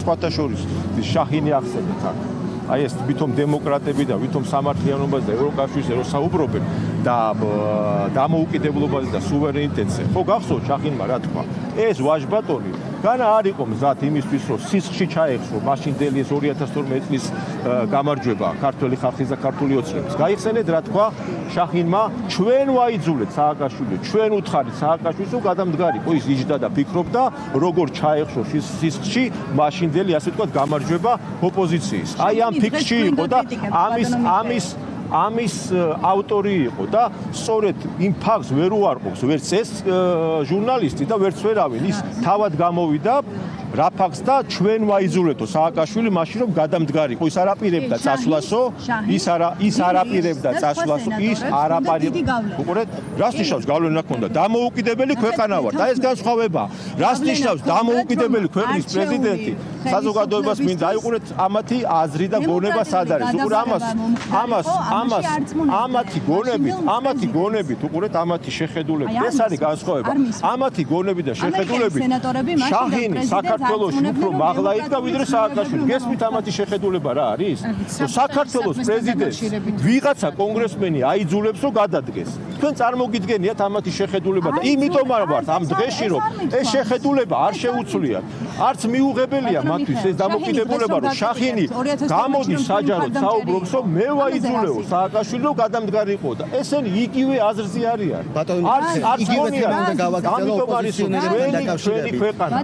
სხვათა შორის შაჰინი ახსენეთ აქ. აი ეს ვითომ დემოკრატები და ვითომ სამართლიანობაზე და ევროკავშირზე რო საუბრობენ და დამოუკიდებლობაზე და სუვერენიტეტზე. ხო გახსოვთ შაჰინმა რა თქვა? ეს ვაჟბატონი განა არ იყო მზად იმისთვის, რომ სისხლში ჩაეხსო მაშინდელი ეს 2012 წლის გამარჯვება ქართველი ხალხის და ქართული ოცნების. გაიხსენეთ რა თქვა შაჰინმა, ჩვენ ვაიძულეთ სააკაშვილო, ჩვენ უთხარით სააკაშვილს, რომ გადამდგარიყო ის იჯდა და ფიქრობდა, როგორ ჩაეხსო სისხლში მაშინდელი ასე ვთქვათ გამარჯვება ოპოზიციის. აი ამ ფიქრში იყო და ამის ავტორი იყო და სწორედ იმ ფაქტს ვერ უარყოფს ვერც ეს ჟურნალისტი და ვერც ვერავინ ის თავად გამოვიდა რა ფაქტს და ჩვენ ვაიძულეთო სააკაშვილი მაშინ რომ გადამდგარიყო ის არ აპირებდა წასვლასო ის არ აპირებდა წასვლასო ის არ აპირებდა უყურეთ რას ნიშნავს გავლენა ქონდა დამოუკიდებელი ქვეყანა ვართ და ეს განსხვავება რას ნიშნავს დამოუკიდებელი ქვეყნის პრეზიდენტი საზოგადოებას მინდა აიყურეთ ამათი აზრი და გონება სად არის უყურეთ ამათი გონებით უყურეთ ამათი შეხედულებით ეს არის განსხვავება ამათი გონებით და შეხედულებით შაჰინი საქართველოში უფრო მაღლა იდგა ვიდრე სააკაშვილი გესმით ამათი შეხედულება რა არის საქართველოს პრეზიდენტს ვიღაცა კონგრესმენი აიძულებს რომ გადადგეს თქვენ წარმოგიდგენიათ ამათი შეხედულება და იმიტომ არ ვართ ამ დღეში რომ ეს შეხედულება არ შეუცვლიათ არც მიუღებელია მათთვის ეს დამოკიდებულება რომ შაჰინი გამოდის საჯაროდ საუბრობს რომ მე ვაიძულეო სააკაშვილი რომ გადამდგარიყო და ესენი იგივე აზრზე არიან არც გონია ამიტომ არის ჩვენი ქვეყანა